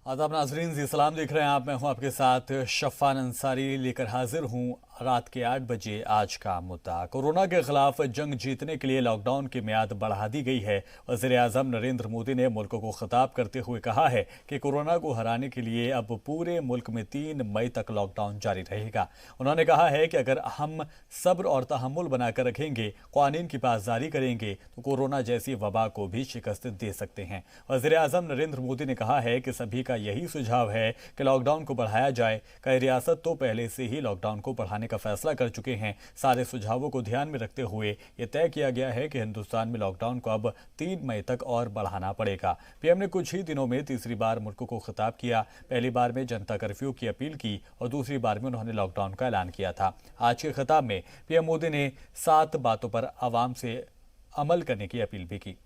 आदाब नाजरीन, जी सलाम देख रहे हैं आप। मैं हूं आपके साथ शफ़ान अंसारी, लेकर हाजिर हूं रात के 8 बजे आज का मुद्दा। कोरोना के खिलाफ जंग जीतने के लिए लॉकडाउन की मियाद बढ़ा दी गई है। वज़ीर आज़म नरेंद्र मोदी ने मुल्क को खिताब करते हुए कहा है कि कोरोना को हराने के लिए अब पूरे मुल्क में 3 मई तक लॉकडाउन जारी रहेगा। उन्होंने कहा है कि अगर हम सब्र और तहम्मुल बनाकर रखेंगे, क़ानून की पासदारी करेंगे तो कोरोना जैसी वबा को भी शिकस्त दे सकते हैं। वज़ीर आज़म नरेंद्र मोदी ने कहा है कि सभी का यही सुझाव है कि लॉकडाउन को बढ़ाया जाए। कई रियासत तो पहले से ही लॉकडाउन को बढ़ाने का फैसला कर चुके हैं। सारे सुझावों को ध्यान में रखते हुए यह तय किया गया है कि हिंदुस्तान में लॉकडाउन को अब 3 मई तक और बढ़ाना पड़ेगा। पीएम ने कुछ ही दिनों में तीसरी बार मुल्क को खिताब किया। पहली बार में जनता कर्फ्यू की अपील की और दूसरी बार में उन्होंने लॉकडाउन का ऐलान किया था। आज के खिताब में पीएम मोदी ने 7 बातों पर आवाम से अमल करने की अपील भी की।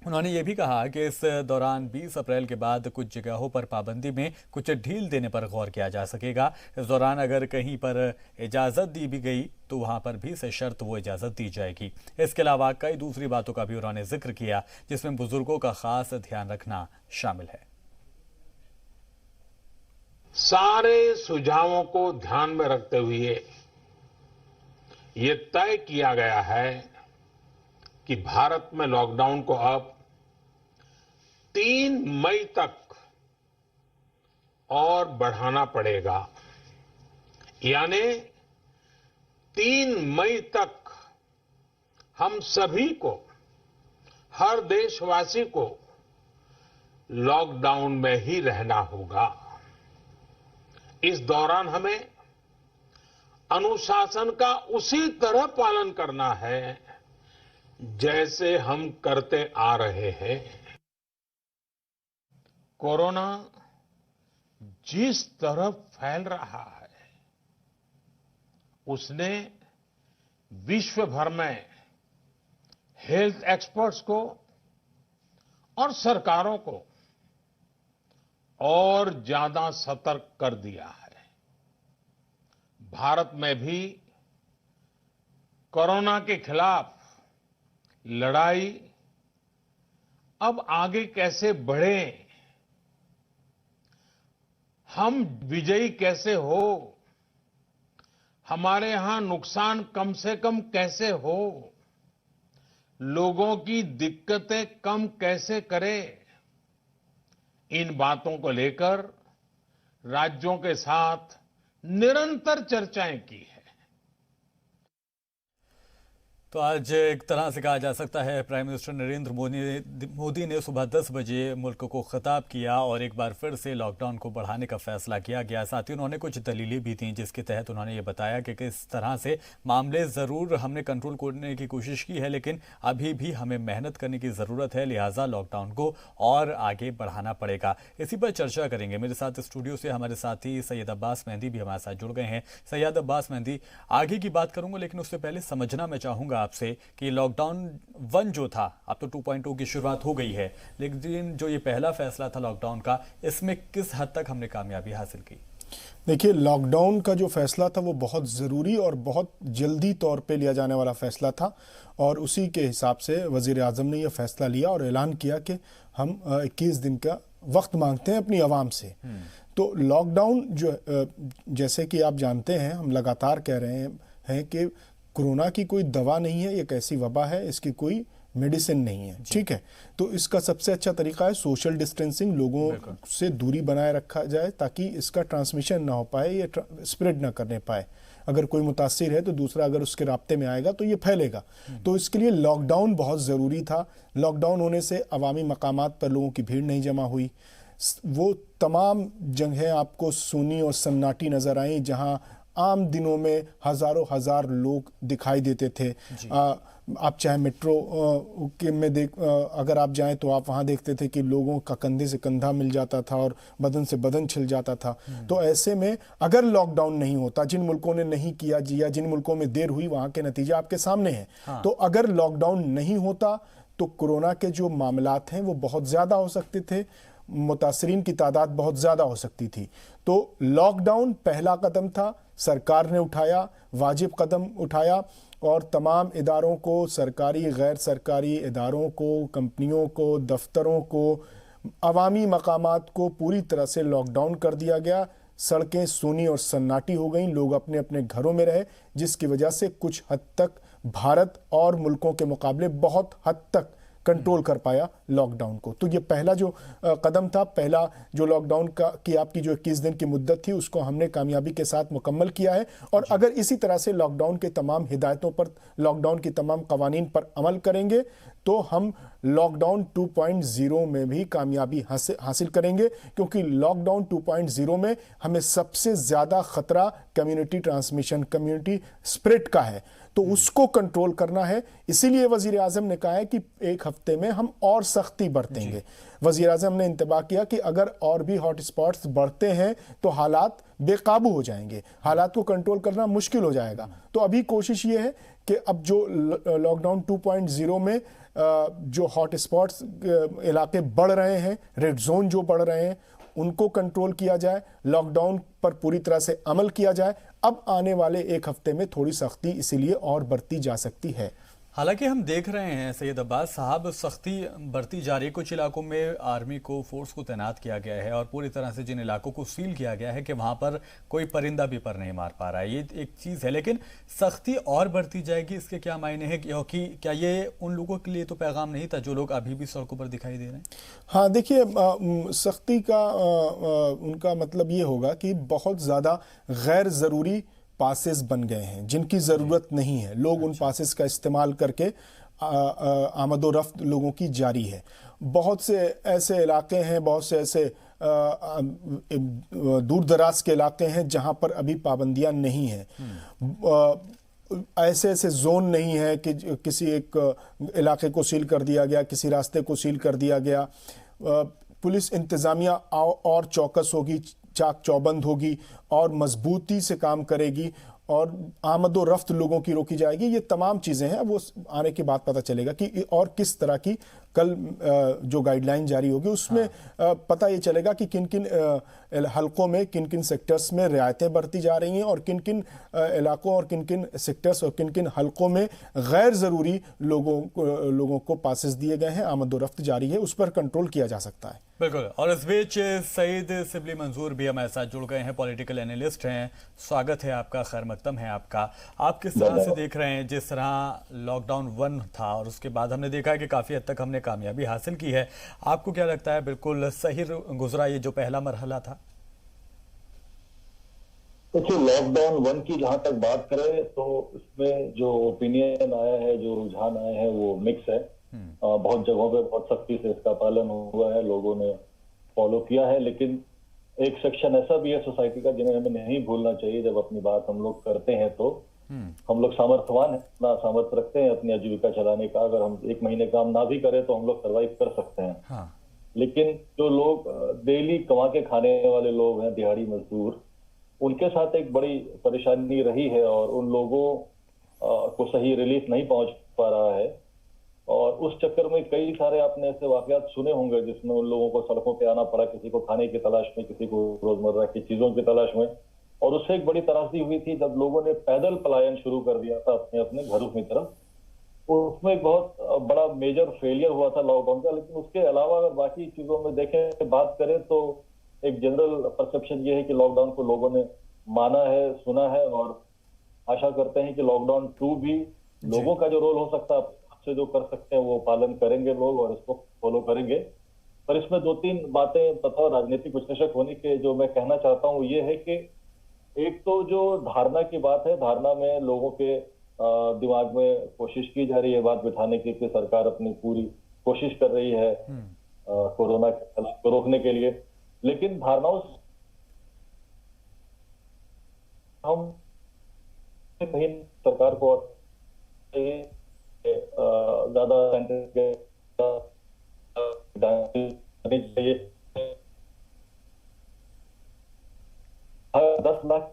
उन्होंने ये भी कहा कि इस दौरान 20 अप्रैल के बाद कुछ जगहों पर पाबंदी में कुछ ढील देने पर गौर किया जा सकेगा। इस दौरान अगर कहीं पर इजाज़त दी भी गई तो वहां पर भी सशर्त वो इजाज़त दी जाएगी। इसके अलावा कई दूसरी बातों का भी उन्होंने जिक्र किया, जिसमें बुजुर्गों का खास ध्यान रखना शामिल है। सारे सुझावों को ध्यान में रखते हुए ये तय किया गया है कि भारत में लॉकडाउन को अब 3 मई तक और बढ़ाना पड़ेगा। यानी 3 मई तक हम सभी को, हर देशवासी को लॉकडाउन में ही रहना होगा। इस दौरान हमें अनुशासन का उसी तरह पालन करना है जैसे हम करते आ रहे हैं। कोरोना जिस तरह फैल रहा है, उसने विश्व भर में हेल्थ एक्सपर्ट्स को और सरकारों को और ज्यादा सतर्क कर दिया है। भारत में भी कोरोना के खिलाफ लड़ाई अब आगे कैसे बढ़े, हम विजयी कैसे हो, हमारे यहां नुकसान कम से कम कैसे हो, लोगों की दिक्कतें कम कैसे करें, इन बातों को लेकर राज्यों के साथ निरंतर चर्चाएं की है। तो आज एक तरह से कहा जा सकता है प्राइम मिनिस्टर नरेंद्र मोदी ने सुबह 10 बजे मुल्क को खिताब किया और एक बार फिर से लॉकडाउन को बढ़ाने का फैसला किया गया। साथ ही उन्होंने कुछ दलीलें भी दी, जिसके तहत उन्होंने ये बताया कि किस तरह से मामले ज़रूर हमने कंट्रोल करने की कोशिश की है, लेकिन अभी भी हमें मेहनत करने की ज़रूरत है, लिहाजा लॉकडाउन को और आगे बढ़ाना पड़ेगा। इसी पर चर्चा करेंगे। मेरे साथ स्टूडियो से हमारे साथी सैयद अब्बास मेहंदी भी हमारे साथ जुड़ गए हैं। सैयद अब्बास मेहंदी, आगे की बात करूंगा, लेकिन उससे पहले समझना मैं चाहूंगा आपसे कि लॉकडाउन 1 जो था, अब तो 2.0 की शुरुआत हो गई है, लेकिन जो ये पहला फैसला था लॉकडाउन का, इसमें किस हद तक हमने कामयाबी हासिल की? देखिए, लॉकडाउन का जो फैसला था वो बहुत ज़रूरी और बहुत जल्दी तौर पे लिया जाने वाला फैसला था और उसी के हिसाब से वज़ीर आज़म ने यह फैसला लिया और ऐलान किया कि हम 21 दिन का वक्त मांगते हैं अपनी आवाम से। तो लॉकडाउन जो जैसे कि आप जानते हैं, हम लगातार कह रहे हैं कि कोरोना की कोई दवा नहीं है, एक ऐसी वबा है, इसकी कोई मेडिसिन नहीं है। ठीक है, तो इसका सबसे अच्छा तरीका है सोशल डिस्टेंसिंग, लोगों से दूरी बनाए रखा जाए ताकि इसका ट्रांसमिशन ना हो पाए, ये स्प्रेड ना करने पाए। अगर कोई मुतासिर है तो दूसरा अगर उसके राब्ते में आएगा तो ये फैलेगा। तो इसके लिए लॉकडाउन बहुत ज़रूरी था। लॉकडाउन होने से अवामी मकामात पर लोगों की भीड़ नहीं जमा हुई। वो तमाम जगहें आपको सूनी और सन्नाटी नज़र आई जहाँ आम दिनों में हज़ारों हज़ार लोग दिखाई देते थे। आप चाहे मेट्रो के में अगर आप जाएं तो आप वहाँ देखते थे कि लोगों का कंधे से कंधा मिल जाता था और बदन से बदन छिल जाता था। तो ऐसे में अगर लॉकडाउन नहीं होता, जिन मुल्कों ने नहीं किया या जिन मुल्कों में देर हुई, वहाँ के नतीजे आपके सामने हैं। तो अगर लॉकडाउन नहीं होता तो कोरोना के जो मामलात हैं वो बहुत ज़्यादा हो सकते थे, मुतासरीन की तादाद बहुत ज़्यादा हो सकती थी। तो लॉकडाउन पहला कदम था, सरकार ने उठाया, वाजिब कदम उठाया और तमाम इदारों को, सरकारी गैर सरकारी इदारों को, कंपनियों को, दफ्तरों को, अवामी मकामात को पूरी तरह से लॉकडाउन कर दिया गया, सड़कें सूनी और सन्नाटी हो गईं, लोग अपने अपने घरों में रहे, जिसकी वजह से कुछ हद तक भारत और मुल्कों के मुकाबले बहुत हद तक कंट्रोल कर पाया लॉकडाउन को। तो ये पहला जो कदम था, पहला जो लॉकडाउन का की आपकी जो 21 दिन की मुद्दत थी, उसको हमने कामयाबी के साथ मुकम्मल किया है। और अगर इसी तरह से लॉकडाउन के तमाम हिदायतों पर, लॉकडाउन की तमाम कवानीन पर अमल करेंगे तो हम लॉकडाउन 2.0 में भी कामयाबी हासिल करेंगे, क्योंकि लॉकडाउन 2.0 में हमें सबसे ज़्यादा खतरा कम्युनिटी ट्रांसमिशन, कम्युनिटी स्प्रेड का है, तो उसको कंट्रोल करना है। इसीलिए वजीर आजम ने कहा है कि एक हफ्ते में हम और सख्ती बरतेंगे। वजीर आजम ने इंतबाह किया कि अगर और भी हॉटस्पॉट्स बढ़ते हैं तो हालात बेकाबू हो जाएंगे, हालात को कंट्रोल करना मुश्किल हो जाएगा। तो अभी कोशिश ये है कि अब जो लॉकडाउन 2.0 में जो हॉटस्पॉट्स इलाके बढ़ रहे हैं, रेड जोन जो बढ़ रहे हैं, उनको कंट्रोल किया जाए, लॉकडाउन पर पूरी तरह से अमल किया जाए। अब आने वाले एक हफ्ते में थोड़ी सख्ती इसीलिए और बरती जा सकती है। हालांकि हम देख रहे हैं सैयद अब्बास साहब, सख्ती बढ़ती जा रही है। कुछ इलाकों में आर्मी को, फोर्स को तैनात किया गया है और पूरी तरह से जिन इलाकों को सील किया गया है कि वहां पर कोई परिंदा भी पर नहीं मार पा रहा है, ये एक चीज़ है। लेकिन सख्ती और बढ़ती जाएगी, इसके क्या मायने हैं? क्योंकि क्या ये उन लोगों के लिए तो पैगाम नहीं था जो लोग अभी भी सड़कों पर दिखाई दे रहे हैं? हाँ, देखिए, सख्ती का उनका मतलब ये होगा कि बहुत ज़्यादा गैर ज़रूरी पासेस बन गए हैं जिनकी ज़रूरत नहीं है, लोग उन पासेस का इस्तेमाल करके आमदो रफ्त लोगों की जारी है। बहुत से ऐसे इलाके हैं, बहुत से ऐसे दूर दराज के इलाके हैं जहां पर अभी पाबंदियां नहीं हैं। ऐसे ऐसे जोन नहीं है कि किसी एक इलाके को सील कर दिया गया, किसी रास्ते को सील कर दिया गया। पुलिस इंतज़ामिया और चौकस होगी, चाक चौबंद होगी और मजबूती से काम करेगी और आमद व रफ्त लोगों की रोकी जाएगी। ये तमाम चीज़ें हैं, वो आने के बाद पता चलेगा कि और किस तरह की कल जो गाइडलाइन जारी होगी उसमें पता ये चलेगा कि किन किन हलकों में, किन किन सेक्टर्स में रियायतें बरती जा रही हैं और किन किन इलाकों और किन किन सेक्टर्स और किन किन हलकों में गैर ज़रूरी लोगों को पासेस दिए गए हैं, आमद व रफ्त जारी है, उस पर कंट्रोल किया जा सकता है। बिल्कुल। और इस बीच सईद सिबली मंजूर भी हमारे साथ जुड़ गए हैं, पॉलिटिकल एनालिस्ट हैं। स्वागत है आपका, खैर मकदम है आपका। आप किस तरह से देख रहे हैं, जिस तरह लॉकडाउन 1 था और उसके बाद हमने देखा है कि काफ़ी हद तक हमने कामयाबी हासिल की है, आपको क्या लगता है बिल्कुल सही गुजरा ये जो पहला मरहला था? देखिए, लॉकडाउन 1 की जहां तक बात करें तो इसमें जो ओपिनियन आया है, जो रुझान आए हैं, वो मिक्स है। बहुत जगहों पे बहुत सख्ती से इसका पालन हुआ है, लोगों ने फॉलो किया है, लेकिन एक सेक्शन ऐसा भी है सोसाइटी का जिन्हें हमें नहीं भूलना चाहिए। जब अपनी बात हम लोग करते हैं तो हम लोग सामर्थ्यवान हैं, अपना सामर्थ्य रखते हैं अपनी आजीविका चलाने का। अगर हम एक महीने काम ना भी करें तो हम लोग सर्वाइव कर सकते हैं। हाँ। लेकिन जो लोग डेली कमा के खाने वाले लोग हैं, दिहाड़ी मजदूर, उनके साथ एक बड़ी परेशानी रही है और उन लोगों को सही रिलीफ नहीं पहुंच पा रहा है। और उस चक्कर में कई सारे आपने ऐसे वाकयात सुने होंगे जिसमें उन लोगों को सड़कों पे आना पड़ा, किसी को खाने की तलाश में, किसी को रोजमर्रा की चीजों की तलाश में। और उससे एक बड़ी त्रासदी हुई थी जब लोगों ने पैदल पलायन शुरू कर दिया था अपने अपने घरों की तरफ। तो उसमें एक बहुत बड़ा मेजर फेलियर हुआ था लॉकडाउन का। लेकिन उसके अलावा अगर बाकी चीजों में देखें, बात करें, तो एक जनरल परसेप्शन ये है कि लॉकडाउन को लोगों ने माना है, सुना है और आशा करते हैं कि लॉकडाउन 2 भी लोगों का जो रोल हो सकता है से जो कर सकते हैं वो पालन करेंगे लोग और इसको फॉलो करेंगे। पर इसमें 2-3 बातें बतौर राजनीतिक विश्लेषक होने के जो मैं कहना चाहता हूँ ये है कि एक तो जो धारणा की बात है, धारणा में लोगों के दिमाग में कोशिश की जा रही है बात बिठाने की कि सरकार अपनी पूरी कोशिश कर रही है कोरोना को रोकने के लिए। लेकिन धारणाओं हम कहीं सरकार को ज्यादा चाहिए। 10 लाख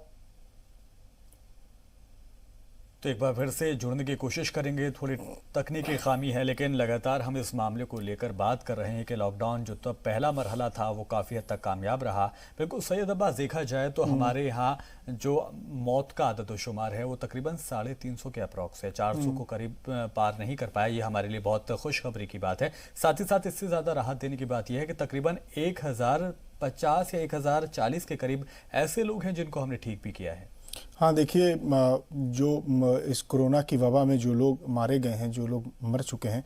तो एक बार फिर से जुड़ने की कोशिश करेंगे। थोड़ी तकनीकी खामी है, लेकिन लगातार हम इस मामले को लेकर बात कर रहे हैं कि लॉकडाउन जो तब पहला मरहला था वो काफ़ी हद तक कामयाब रहा। बिल्कुल सैयद अब्बास, देखा जाए तो हमारे यहाँ जो मौत का आदतोशुमार है वो तकरीबन 350 के अप्रॉक्स है, 400 को करीब पार नहीं कर पाया। ये हमारे लिए बहुत खुशखबरी की बात है। साथ ही साथ इससे ज़्यादा राहत देने की बात यह है कि तकरीबन 1050 या 1040 के करीब ऐसे लोग हैं जिनको हमने ठीक भी किया है। हाँ देखिए, जो इस कोरोना की वबा में जो लोग मारे गए हैं, जो लोग मर चुके हैं,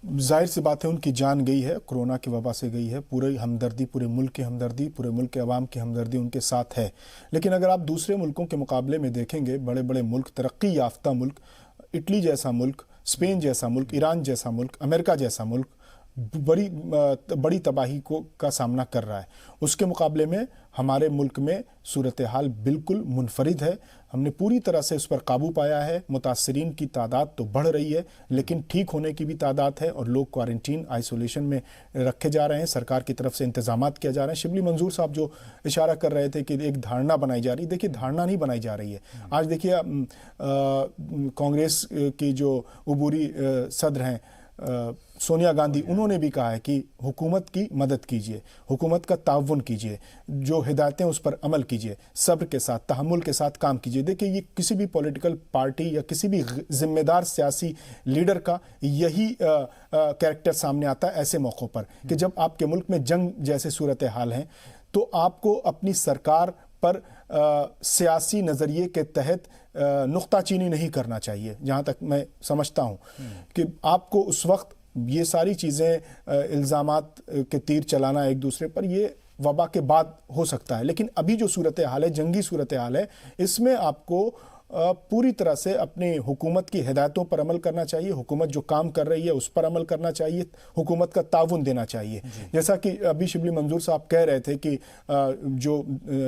जाहिर सी बात है उनकी जान गई है, कोरोना की वबा से गई है। पूरी हमदर्दी, पूरे मुल्क की हमदर्दी, पूरे मुल्क के अवाम की हमदर्दी उनके साथ है। लेकिन अगर आप दूसरे मुल्कों के मुकाबले में देखेंगे, बड़े बड़े मुल्क, तरक्की याफ्ता मुल्क, इटली जैसा मुल्क, स्पेन जैसा मुल्क, ईरान जैसा मुल्क, अमेरिका जैसा मुल्क बड़ी तबाही का सामना कर रहा है। उसके मुकाबले में हमारे मुल्क में सूरत हाल बिल्कुल मुनफरिद है। हमने पूरी तरह से उस पर काबू पाया है। मुतासरीन की तादाद तो बढ़ रही है, लेकिन ठीक होने की भी तादाद है और लोग क्वारंटीन, आइसोलेशन में रखे जा रहे हैं। सरकार की तरफ से इंतजामात किया जा रहे हैं। शिबली मंजूर साहब जो इशारा कर रहे थे कि एक धारणा बनाई जा रही है, देखिए धारणा नहीं बनाई जा रही है। आज देखिए कांग्रेस की जो उबूरी सदर हैं सोनिया गांधी, उन्होंने भी कहा है कि हुकूमत की मदद कीजिए, हुकूमत का ताउन कीजिए, जो हिदायतें उस पर अमल कीजिए, सब्र के साथ, तहम्मुल के साथ काम कीजिए। देखिए ये किसी भी पॉलिटिकल पार्टी या किसी भी जिम्मेदार सियासी लीडर का यही कैरेक्टर सामने आता है ऐसे मौक़ों पर कि जब आपके मुल्क में जंग जैसे सूरत हाल हैं तो आपको अपनी सरकार पर सियासी नज़रिए के तहत नुक्ताचीनी नहीं करना चाहिए। जहाँ तक मैं समझता हूँ कि आपको उस वक्त ये सारी चीज़ें, इल्ज़ामात के तीर चलाना एक दूसरे पर, ये वबा के बाद हो सकता है। लेकिन अभी जो सूरत हाल है, जंगी सूरत हाल है, इसमें आपको पूरी तरह से अपनी हुकूमत की हिदायतों पर अमल करना चाहिए। हुकूमत जो काम कर रही है उस पर अमल करना चाहिए, हुकूमत का ताउन देना चाहिए। जैसा कि अभी शिबली मंजूर साहब कह रहे थे कि जो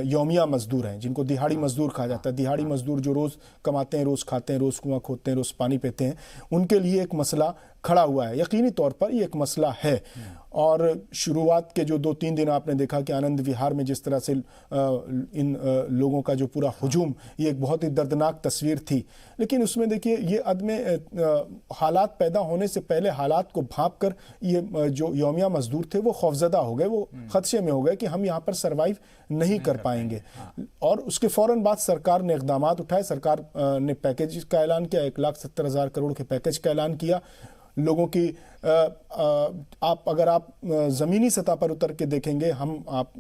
यौमिया मजदूर हैं, जिनको दिहाड़ी मजदूर कहा जाता है, दिहाड़ी मजदूर जो रोज़ कमाते हैं, रोज़ खाते हैं, रोज़ कुआं खोदते हैं, रोज़ पानी पीते हैं, उनके लिए एक मसला खड़ा हुआ है। यकीनी तौर पर ये एक मसला है। और शुरुआत के जो 2-3 दिन आपने देखा कि आनंद विहार में जिस तरह से इन लोगों का जो पूरा हुजूम, ये एक बहुत ही दर्दनाक तस्वीर थी। लेकिन उसमें देखिए ये अदम हालात पैदा होने से पहले हालात को भांप कर ये जो यौमिया मजदूर थे वो खौफजदा हो गए, वो खदशे में हो गए कि हम यहाँ पर सर्वाइव नहीं कर पाएंगे। और उसके फ़ौरन बाद सरकार ने इक़दामात उठाए। सरकार ने पैकेज का ऐलान किया, 1,70,000 करोड़ के पैकेज का ऐलान किया। लोगों की अगर आप ज़मीनी सतह पर उतर के देखेंगे, आप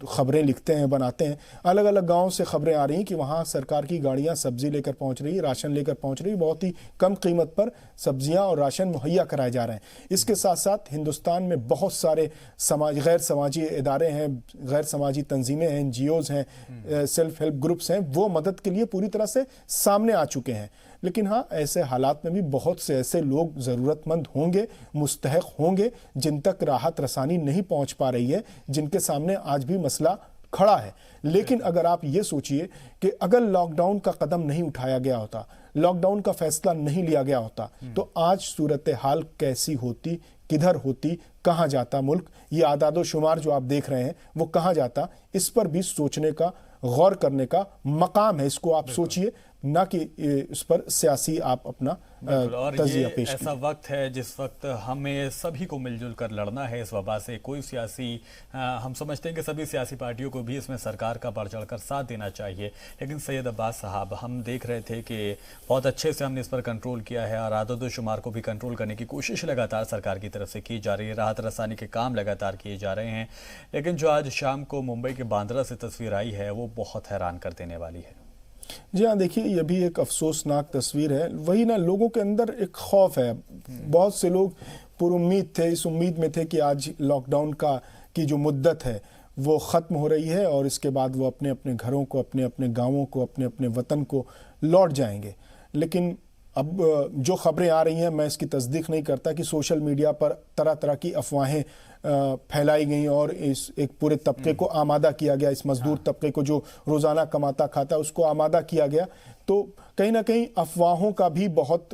ख़बरें लिखते हैं, बनाते हैं, अलग अलग गांवों से ख़बरें आ रही हैं कि वहाँ सरकार की गाड़ियाँ सब्ज़ी लेकर पहुँच रही, राशन लेकर पहुँच रही, बहुत ही कम कीमत पर सब्ज़ियाँ और राशन मुहैया कराए जा रहे हैं। इसके साथ साथ हिंदुस्तान में बहुत सारे गैर समाजी इदारे हैं, गैर समाजी तंजीमें हैं, NGOs हैं, सेल्फ हेल्प ग्रुप्स हैं, वो मदद के लिए पूरी तरह से सामने आ चुके हैं। लेकिन हाँ, ऐसे हालात में भी बहुत से ऐसे लोग ज़रूरतमंद होंगे, मुस्तहक होंगे, जिन तक राहत रसानी नहीं पहुंच पा रही है, जिनके सामने आज भी मसला खड़ा है। लेकिन अगर आप ये सोचिए कि अगर लॉकडाउन का कदम नहीं उठाया गया होता, लॉकडाउन का फैसला नहीं लिया गया होता, तो आज सूरत हाल कैसी होती, किधर होती, कहाँ जाता मुल्क, ये आदादो शुमार जो आप देख रहे हैं वो कहाँ जाता, इस पर भी सोचने का, गौर करने का मकाम है। इसको आप सोचिए, ना कि इस पर सियासी आप अपना तज़िया पेश ऐसा वक्त है जिस वक्त हमें सभी को मिलजुल कर लड़ना है इस वबा से। कोई सियासी, हम समझते हैं कि सभी सियासी पार्टियों को भी इसमें सरकार का बढ़ चढ़कर साथ देना चाहिए। लेकिन सैयद अब्बास साहब, हम देख रहे थे कि बहुत अच्छे से हमने इस पर कंट्रोल किया है और आदतोशुमार को भी कंट्रोल करने की कोशिश लगातार सरकार की तरफ से की जा रही है, राहत रसानी के काम लगातार किए जा रहे हैं। लेकिन जो आज शाम को मुंबई के बांद्रा से तस्वीर आई है वो बहुत हैरान कर देने वाली है। जी हाँ, देखिए ये भी एक अफसोसनाक तस्वीर है। वही ना, लोगों के अंदर एक खौफ है। बहुत से लोग पुरुम्मीद थे, इस उम्मीद में थे कि आज लॉकडाउन की जो मुद्दत है वो ख़त्म हो रही है और इसके बाद वो अपने अपने घरों को, अपने अपने गांवों को, अपने अपने वतन को लौट जाएंगे। लेकिन अब जो ख़बरें आ रही हैं, मैं इसकी तस्दीक नहीं करता कि सोशल मीडिया पर तरह तरह की अफवाहें फैलाई गई और इस एक पूरे तबके को आमादा किया गया, इस मजदूर तबके को जो रोजाना कमाता खाता उसको आमादा किया गया। तो कहीं ना कहीं अफवाहों का भी बहुत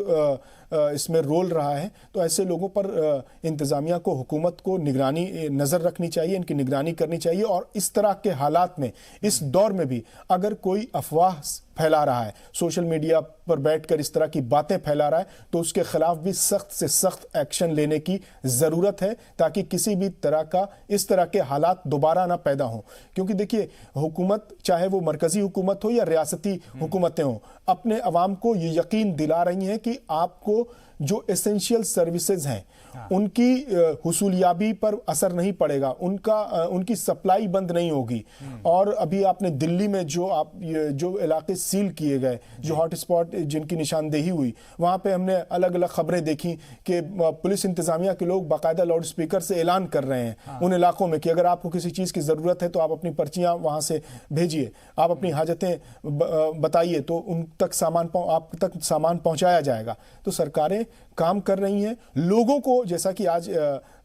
इसमें रोल रहा है। तो ऐसे लोगों पर इंतजामिया को, हुकूमत को नज़र रखनी चाहिए, इनकी निगरानी करनी चाहिए। और इस तरह के हालात में, इस दौर में भी अगर कोई अफवाह फैला रहा है, सोशल मीडिया पर बैठकर इस तरह की बातें फैला रहा है, तो उसके खिलाफ भी सख्त से सख्त एक्शन लेने की ज़रूरत है, ताकि किसी भी तरह का इस तरह के हालात दोबारा ना पैदा हों। क्योंकि देखिए, हुकूमत, चाहे वो मरकजी हुकूमत हो या रियासती हुकूमतें हों, अपने अवाम को ये यकीन दिला रही हैं कि आपको जो एसेंशियल सर्विसेज हैं उनकी हुसूलियाबी पर असर नहीं पड़ेगा, उनकी सप्लाई बंद नहीं होगी। और अभी आपने दिल्ली में जो इलाके सील किए गए, जो हॉटस्पॉट जिनकी निशानदेही हुई, वहां पे हमने अलग अलग खबरें देखी कि पुलिस इंतजामिया के लोग बाकायदा लाउड स्पीकर से ऐलान कर रहे हैं उन इलाकों में कि अगर आपको किसी चीज की जरूरत है तो आप अपनी पर्चियां वहां से भेजिए, आप अपनी हाजतें बताइए, तो आप तक सामान पहुंचाया जाएगा। तो सरकारें काम कर रही हैं। लोगों को, जैसा कि आज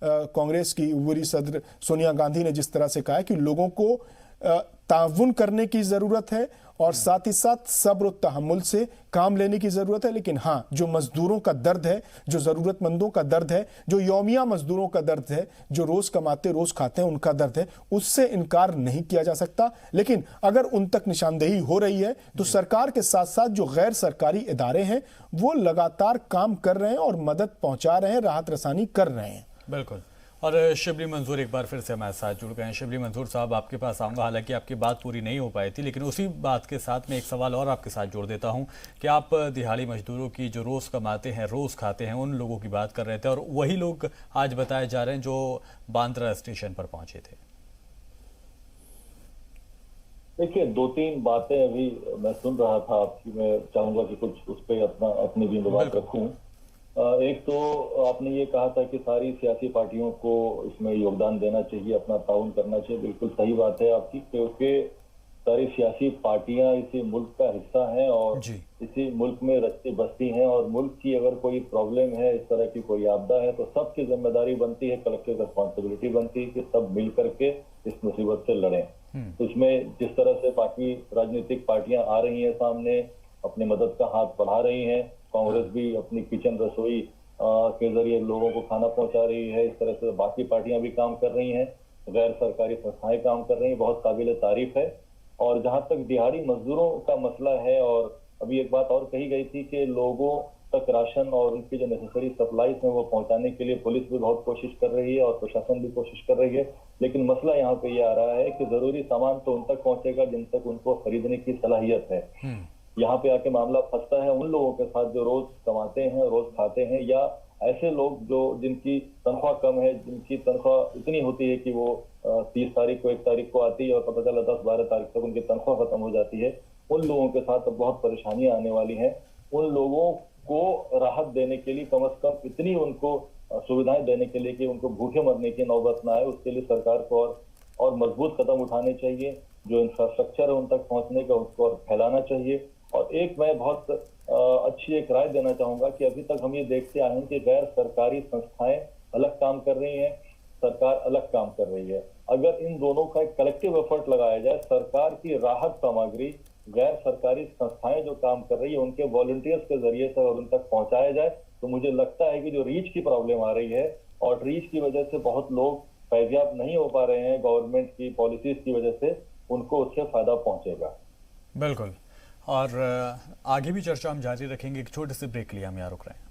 कांग्रेस की वरीय सदर सोनिया गांधी ने जिस तरह से कहा है कि लोगों को ताउन करने की जरूरत है और साथ ही साथ सब्र और तहम्मुल से काम लेने की जरूरत है। लेकिन हाँ, जो मजदूरों का दर्द है, जो जरूरतमंदों का दर्द है, जो यौमिया मजदूरों का दर्द है, जो रोज कमाते रोज खाते हैं, उनका दर्द है, उससे इनकार नहीं किया जा सकता। लेकिन अगर उन तक निशानदेही हो रही है तो सरकार के साथ साथ जो गैर सरकारी इदारे हैं वो लगातार काम कर रहे हैं और मदद पहुंचा रहे हैं, राहत रसानी कर रहे हैं। बिल्कुल। और शिबली मंजूर एक बार फिर से हमारे साथ जुड़ गए हैं। शिबली मंजूर साहब, आपके पास आऊँगा, हालांकि आपकी बात पूरी नहीं हो पाई थी, लेकिन उसी बात के साथ में एक सवाल और आपके साथ जोड़ देता हूं कि आप दिहाड़ी मजदूरों की, जो रोज़ कमाते हैं, रोज़ खाते हैं, उन लोगों की बात कर रहे थे, और वही लोग आज बताए जा रहे हैं जो बांद्रा स्टेशन पर पहुंचे थे। देखिए, 2-3 बातें अभी मैं सुन रहा था आपकी, मैं चाहूंगा कि कुछ उस पर अपनी भी बात रखूं। एक तो आपने ये कहा था कि सारी सियासी पार्टियों को इसमें योगदान देना चाहिए, अपना ताउन करना चाहिए। बिल्कुल सही बात है आपकी, क्योंकि सारी सियासी पार्टियां इसी मुल्क का हिस्सा हैं और इसी मुल्क में रचती बसती हैं। और मुल्क की अगर कोई प्रॉब्लम है, इस तरह की कोई आपदा है, तो सबकी जिम्मेदारी बनती है, कलेक्टिव रिस्पॉन्सिबिलिटी बनती है कि सब मिल करके इस मुसीबत से लड़ें। तो इसमें जिस तरह से बाकी राजनीतिक पार्टियां आ रही हैं सामने, अपनी मदद का हाथ बढ़ा रही हैं, कांग्रेस भी अपनी किचन रसोई के जरिए लोगों को खाना पहुंचा रही है, इस तरह से बाकी पार्टियां भी काम कर रही हैं, गैर सरकारी संस्थाएं काम कर रही हैं, बहुत काबिल तारीफ है। और जहां तक दिहाड़ी मजदूरों का मसला है, और अभी एक बात और कही गई थी कि लोगों तक राशन और उनकी जो नेसेसरी सप्लाईज हैं वो पहुंचाने के लिए पुलिस भी बहुत कोशिश कर रही है और प्रशासन भी कोशिश कर रही है। लेकिन मसला यहाँ पे ये आ रहा है कि जरूरी सामान तो उन तक पहुंचेगा जिन तक उनको खरीदने की सलाहियत है। यहाँ पे आके मामला फंसता है उन लोगों के साथ जो रोज कमाते हैं, रोज खाते हैं, या ऐसे लोग जिनकी तनख्वाह कम है, जिनकी तनख्वाह इतनी होती है कि वो 30 तारीख को, 1 तारीख को आती है और पता चला 10-12 तारीख तक उनकी तनख्वाह खत्म हो जाती है। उन लोगों के साथ बहुत परेशानियां आने वाली हैं। उन लोगों को राहत देने के लिए कम से कम इतनी उनको सुविधाएं देने के लिए कि उनको भूखे मरने की नौबत ना आए, उसके लिए सरकार को और मजबूत कदम उठाने चाहिए। जो इंफ्रास्ट्रक्चर है उन तक पहुंचने का, उसको और फैलाना चाहिए। और एक मैं बहुत अच्छी एक राय देना चाहूंगा कि अभी तक हम ये देखते आए हैं कि गैर सरकारी संस्थाएं अलग काम कर रही हैं, सरकार अलग काम कर रही है। अगर इन दोनों का एक कलेक्टिव एफर्ट लगाया जाए, सरकार की राहत सामग्री गैर सरकारी संस्थाएं जो काम कर रही है उनके वॉलंटियर्स के जरिए से और उन तक पहुंचाया जाए, तो मुझे लगता है कि जो रीच की प्रॉब्लम आ रही है और रीच की वजह से बहुत लोग फैजियाब नहीं हो पा रहे हैं गवर्नमेंट की पॉलिसीज की वजह से, उनको उससे फायदा पहुंचेगा। बिल्कुल। और आगे भी चर्चा हम जारी रखेंगे। एक छोटे से ब्रेक लिए हम यहाँ रुक रहे हैं।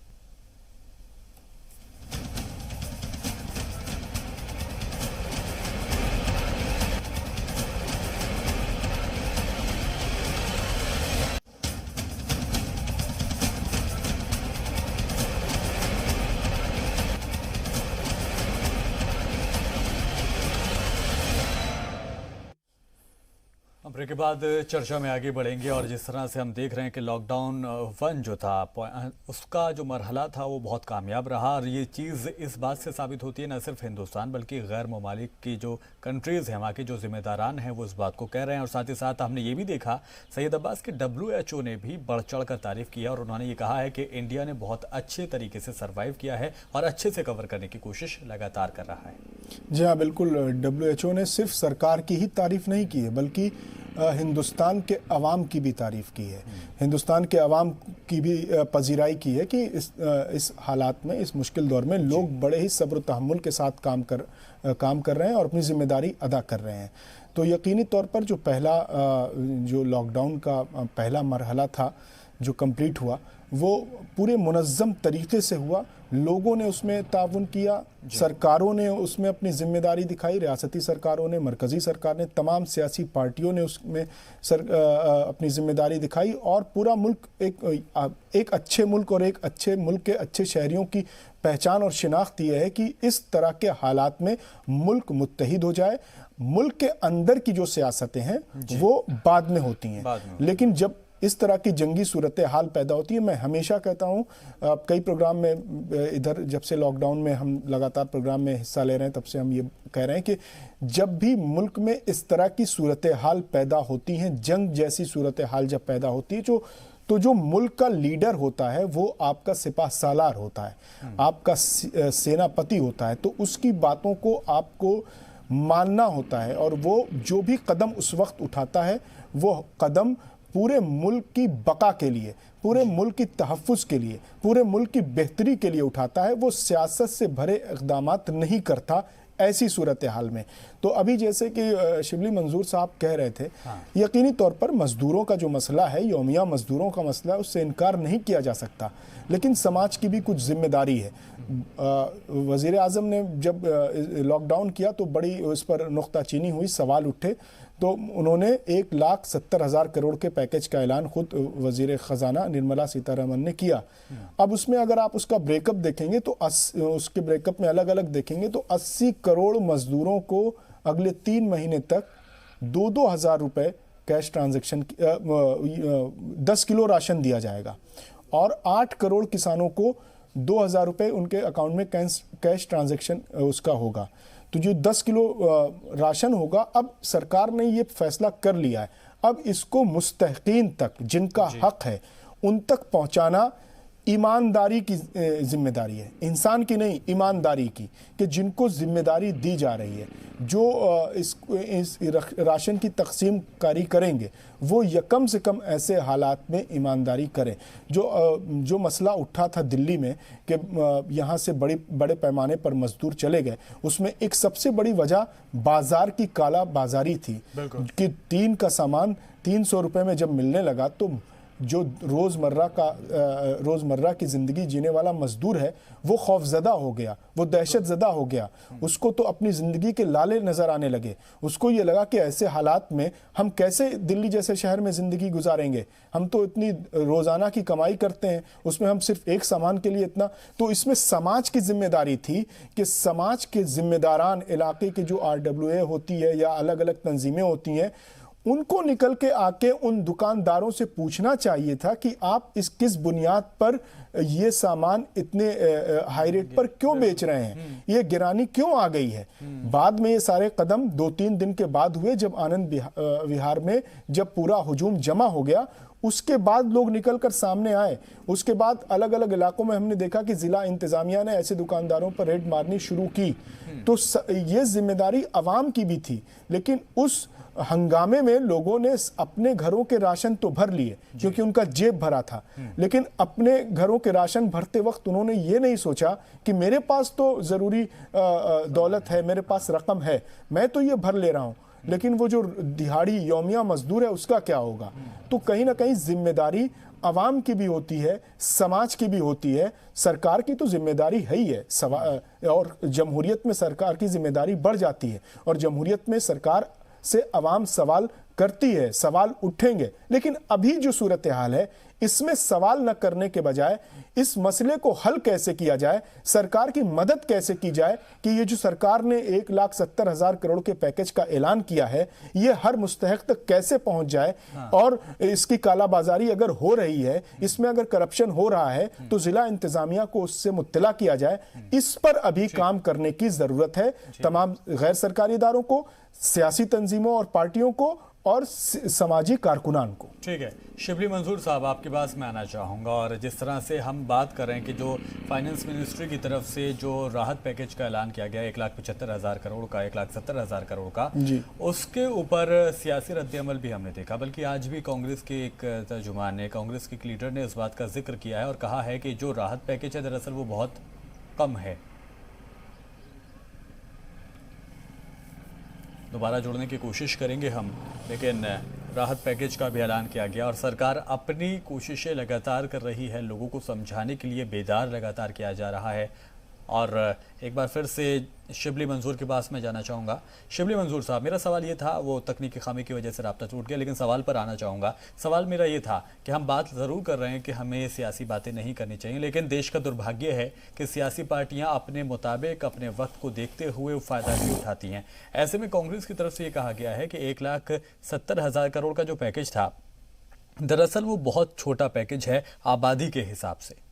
ब्रेक के बाद चर्चा में आगे बढ़ेंगे। और जिस तरह से हम देख रहे हैं कि लॉकडाउन 1 जो था, उसका जो मरहला था वो बहुत कामयाब रहा। और ये चीज़ इस बात से साबित होती है न सिर्फ हिंदुस्तान बल्कि गैर ममालिक की जो कंट्रीज़ हैं, वहाँ के जो जिम्मेदारान हैं वो इस बात को कह रहे हैं। और साथ ही साथ हमने ये भी देखा सैयद अब्बास कि WHO ने भी बढ़ चढ़ कर तारीफ़ किया और उन्होंने ये कहा है कि इंडिया ने बहुत अच्छे तरीके से सर्वाइव किया है और अच्छे से कवर करने की कोशिश लगातार कर रहा है। जी हाँ, बिल्कुल। WHO ने सिर्फ सरकार की ही तारीफ नहीं की है, बल्कि हिंदुस्तान के अवाम की भी तारीफ की है। हिंदुस्तान के अवाम की भी पजीराई की है कि इस हालात में, इस मुश्किल दौर में लोग बड़े ही सब्र तहम्मुल के साथ काम कर रहे हैं और अपनी जिम्मेदारी अदा कर रहे हैं। तो यकीनी तौर पर जो लॉकडाउन का पहला मरहला था जो कंप्लीट हुआ, वो पूरे मुनज़्ज़म तरीके से हुआ। लोगों ने उसमें ताउन किया, सरकारों ने उसमें अपनी जिम्मेदारी दिखाई, रियासती सरकारों ने, मरकज़ी सरकार ने, तमाम सियासी पार्टियों ने उसमें अपनी जिम्मेदारी दिखाई और पूरा मुल्क एक अच्छे मुल्क और एक अच्छे मुल्क के अच्छे शहरियों की पहचान और शिनाख्त ये है कि इस तरह के हालात में मुल्क मुत्तहिद हो जाए। मुल्क के अंदर की जो सियासतें हैं वो बाद में होती हैं, लेकिन जब इस तरह की जंगी सूरत हाल पैदा होती है, मैं हमेशा कहता हूँ, कई प्रोग्राम में इधर जब से लॉकडाउन में हम लगातार प्रोग्राम में हिस्सा ले रहे हैं, तब से हम ये कह रहे हैं कि जब भी मुल्क में इस तरह की सूरत हाल पैदा होती हैं, जंग जैसी सूरत हाल जब पैदा होती है, तो जो मुल्क का लीडर होता है वो आपका सिपाह सालार होता है, आपका सेनापति होता है। तो उसकी बातों को आपको मानना होता है और वो जो भी कदम उस वक्त उठाता है वो कदम पूरे मुल्क की बका के लिए, पूरे मुल्क की तहफ़्फ़ुज़ के लिए, पूरे मुल्क की बेहतरी के लिए उठाता है। वो सियासत से भरे इक़दामात नहीं करता ऐसी सूरत हाल में। तो अभी जैसे कि शिबली मंजूर साहब कह रहे थे, यकीनी तौर पर मज़दूरों का जो मसला है, यौमिया मज़दूरों का मसला है, उससे इनकार नहीं किया जा सकता, लेकिन समाज की भी कुछ जिम्मेदारी है। वज़ीर आज़म ने जब लॉकडाउन किया तो बड़ी उस पर नुक्ताचीनी हुई, सवाल उठे, तो उन्होंने 1,70,000 करोड़ के पैकेज का ऐलान खुद वज़ीर ख़जाना निर्मला सीतारमन ने किया। अब उसमें अगर आप उसका ब्रेकअप देखेंगे तो उसके ब्रेकअप में अलग अलग देखेंगे तो 80 करोड़ मज़दूरों को अगले 3 महीने तक 2-2 हज़ार रुपये कैश ट्रांजैक्शन 10 किलो राशन दिया जाएगा और 8 करोड़ किसानों को 2,000 रुपये उनके अकाउंट में कैश ट्रांजैक्शन उसका होगा। तो जो 10 किलो राशन होगा, अब सरकार ने ये फैसला कर लिया है, अब इसको मुस्तहकीन तक, जिनका हक है, उन तक पहुंचाना ईमानदारी की जिम्मेदारी है, इंसान की नहीं, ईमानदारी की, कि जिनको जिम्मेदारी दी जा रही है, जो इस राशन की तकसीम कारी करेंगे, वो कम से कम ऐसे हालात में ईमानदारी करें। जो मसला उठा था दिल्ली में कि यहाँ से बड़े पैमाने पर मजदूर चले गए, उसमें एक सबसे बड़ी वजह बाजार की काला बाजारी थी कि 3 का सामान 300 रुपये में जब मिलने लगा तो जो रोज़मर्रा की ज़िंदगी जीने वाला मज़दूर है वो खौफज़दा हो गया, वो दहशतज़दा हो गया। उसको तो अपनी ज़िंदगी के लाले नज़र आने लगे। उसको ये लगा कि ऐसे हालात में हम कैसे दिल्ली जैसे शहर में ज़िंदगी गुजारेंगे, हम तो इतनी रोज़ाना की कमाई करते हैं, उसमें हम सिर्फ एक सामान के लिए इतना। तो इसमें समाज की जिम्मेदारी थी कि समाज के ज़िम्मेदारान, इलाके की जो RWA होती है या अलग अलग तंजीमें होती हैं, उनको निकल के आके उन दुकानदारों से पूछना चाहिए था कि आप किस बुनियाद पर ये सामान इतने हाई रेट पर क्यों बेच रहे हैं, ये गिरानी क्यों आ गई है। बाद में ये सारे कदम 2-3 दिन के बाद हुए, जब आनंद विहार में जब पूरा हुजूम जमा हो गया, उसके बाद लोग निकलकर सामने आए। उसके बाद अलग अलग इलाकों में हमने देखा कि जिला इंतजामिया ने ऐसे दुकानदारों पर रेड मारनी शुरू की। तो ये जिम्मेदारी अवाम की भी थी, लेकिन उस हंगामे में लोगों ने अपने घरों के राशन तो भर लिए क्योंकि उनका जेब भरा था, लेकिन अपने घरों के राशन भरते वक्त उन्होंने ये नहीं सोचा कि मेरे पास तो ज़रूरी दौलत है, मेरे पास रकम है, मैं तो ये भर ले रहा हूँ, लेकिन वो जो दिहाड़ी यौमिया मजदूर है उसका क्या होगा। तो कहीं ना कहीं जिम्मेदारी अवाम की भी होती है, समाज की भी होती है, सरकार की तो जिम्मेदारी है ही है। और जमहूरियत में सरकार की जिम्मेदारी बढ़ जाती है और जमहूरियत में सरकार से अवाम सवाल करती है, सवाल उठेंगे। लेकिन अभी जो सूरत हाल है, इसमें सवाल न करने के बजाय इस मसले को हल कैसे किया जाए, सरकार की मदद कैसे की जाए कि ये जो सरकार ने 1,70,000 करोड़ के पैकेज का ऐलान किया है, ये हर मुस्तहक तक कैसे पहुंच जाए। और इसकी कालाबाजारी अगर हो रही है, इसमें अगर करप्शन हो रहा है, तो जिला इंतजामिया को उससे मुत्तला किया जाए। इस पर अभी काम करने की जरूरत है, तमाम गैर सरकारी इदारों को, सियासी तंजीमों और पार्टियों को और सामाजिक कारकुनान को। ठीक है, शिबली मंजूर साहब आपके पास मैं आना चाहूँगा। और जिस तरह से हम बात कर रहे हैं कि जो फाइनेंस मिनिस्ट्री की तरफ से जो राहत पैकेज का ऐलान किया गया 1,75,000 करोड़ का, 1,70,000 करोड़ का जी, उसके ऊपर सियासी रद्दअमल भी हमने देखा। बल्कि आज भी कांग्रेस के एक तर्जुमान ने, कांग्रेस के एक लीडर ने इस बात का जिक्र किया है और कहा है कि जो राहत पैकेज है दरअसल वो बहुत कम है। दोबारा जुड़ने की कोशिश करेंगे हम, लेकिन राहत पैकेज का भी ऐलान किया गया और सरकार अपनी कोशिशें लगातार कर रही है, लोगों को समझाने के लिए बेदार लगातार किया जा रहा है। और एक बार फिर से शिबली मंजूर के पास मैं जाना चाहूँगा। शिबली मंजूर साहब, मेरा सवाल ये था, वो तकनीकी खामी की वजह से राब्ता टूट गया, लेकिन सवाल पर आना चाहूँगा। सवाल मेरा ये था कि हम बात ज़रूर कर रहे हैं कि हमें सियासी बातें नहीं करनी चाहिए, लेकिन देश का दुर्भाग्य है कि सियासी पार्टियाँ अपने मुताबिक अपने वक्त को देखते हुए फ़ायदा भी उठाती हैं। ऐसे में कांग्रेस की तरफ से ये कहा गया है कि 1,70,000 करोड़ का जो पैकेज था दरअसल वो बहुत छोटा पैकेज है आबादी के हिसाब से।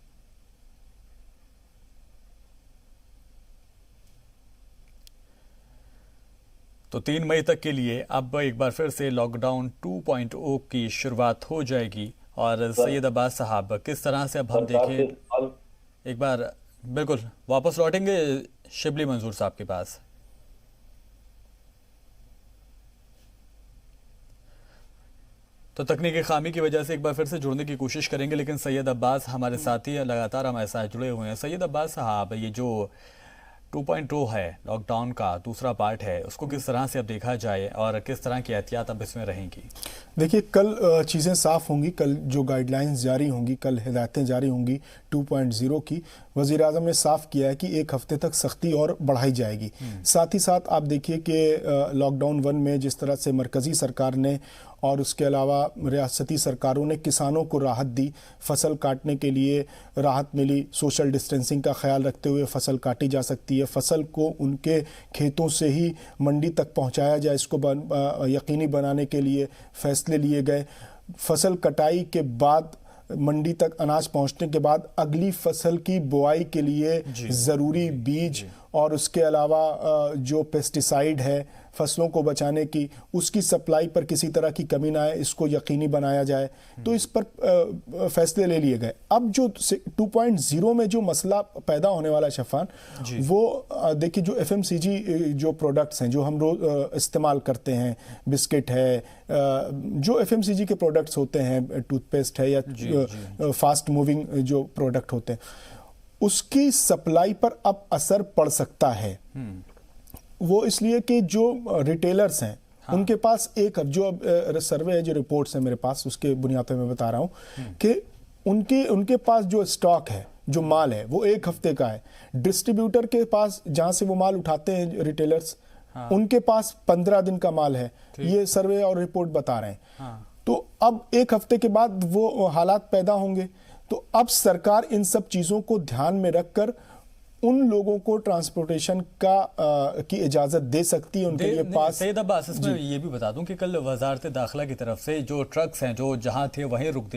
तो 3 मई तक के लिए अब एक बार फिर से लॉकडाउन 2.0 की शुरुआत हो जाएगी। और सैयद अब्बास साहब, किस तरह से अब हम देखें, एक बार बिल्कुल वापस लौटेंगे शिबली मंजूर साहब के पास। तो तकनीकी खामी की वजह से एक बार फिर से जुड़ने की कोशिश करेंगे, लेकिन सैयद अब्बास हमारे साथी लगातार हमारे साथ जुड़े हुए हैं। सैयद अब्बास साहब, ये जो 2.0 है, लॉकडाउन का दूसरा पार्ट है, उसको किस तरह से अब देखा जाए और किस तरह की एहतियात अब इसमें रहेंगी? देखिए, कल चीज़ें साफ़ होंगी। कल जो गाइडलाइंस जारी होंगी, कल हिदायतें जारी होंगी 2.0 की। वज़ीर आज़म ने साफ़ किया है कि 1 हफ़्ते तक सख्ती और बढ़ाई जाएगी। साथ ही साथ आप देखिए कि लॉकडाउन 1 में जिस तरह से मरकज़ी सरकार ने और उसके अलावा रियासती सरकारों ने किसानों को राहत दी, फसल काटने के लिए राहत मिली, सोशल डिस्टेंसिंग का ख्याल रखते हुए फसल काटी जा सकती है, फसल को उनके खेतों से ही मंडी तक पहुंचाया जाए, इसको यकीनी बनाने के लिए फैसले लिए गए। फसल कटाई के बाद मंडी तक अनाज पहुंचने के बाद अगली फसल की बुआई के लिए ज़रूरी बीज और उसके अलावा जो पेस्टिसाइड है फसलों को बचाने की, उसकी सप्लाई पर किसी तरह की कमी ना आए, इसको यकीनी बनाया जाए। तो इस पर फैसले ले लिए गए। अब जो 2.0 में जो मसला पैदा होने वाला है शफान, वो देखिए जो FMCG जो प्रोडक्ट्स हैं जो हम रोज इस्तेमाल करते हैं, बिस्किट है, जो FMCG के प्रोडक्ट्स होते हैं, टूथपेस्ट है या फास्ट मूविंग जो प्रोडक्ट होते हैं, उसकी सप्लाई पर अब असर पड़ सकता है। वो इसलिए कि जो रिटेलर्स हैं, उनके पास जो अब सर्वे है, जो रिपोर्ट्स हैं मेरे पास, उसके बुनियाद पर मैं बता रहा हूं कि उनके पास जो स्टॉक है, जो माल है, वो 1 हफ्ते का है। डिस्ट्रीब्यूटर के पास जहां से वो माल उठाते हैं रिटेलर्स, उनके पास 15 दिन का माल है। ये सर्वे और रिपोर्ट बता रहे हैं। तो अब 1 हफ्ते के बाद वो हालात पैदा होंगे। तो अब सरकार इन सब चीजों को ध्यान में रखकर उन लोगों को ट्रांसपोर्टेशन की इजाजत दे सकती है उनके लिए पास। सैयद अब्बास, इसमें ये भी बता दूं कि कल वजारत दाखिला की तरफ से जो ट्रक्स हैं जो जहां थे वहीं रुक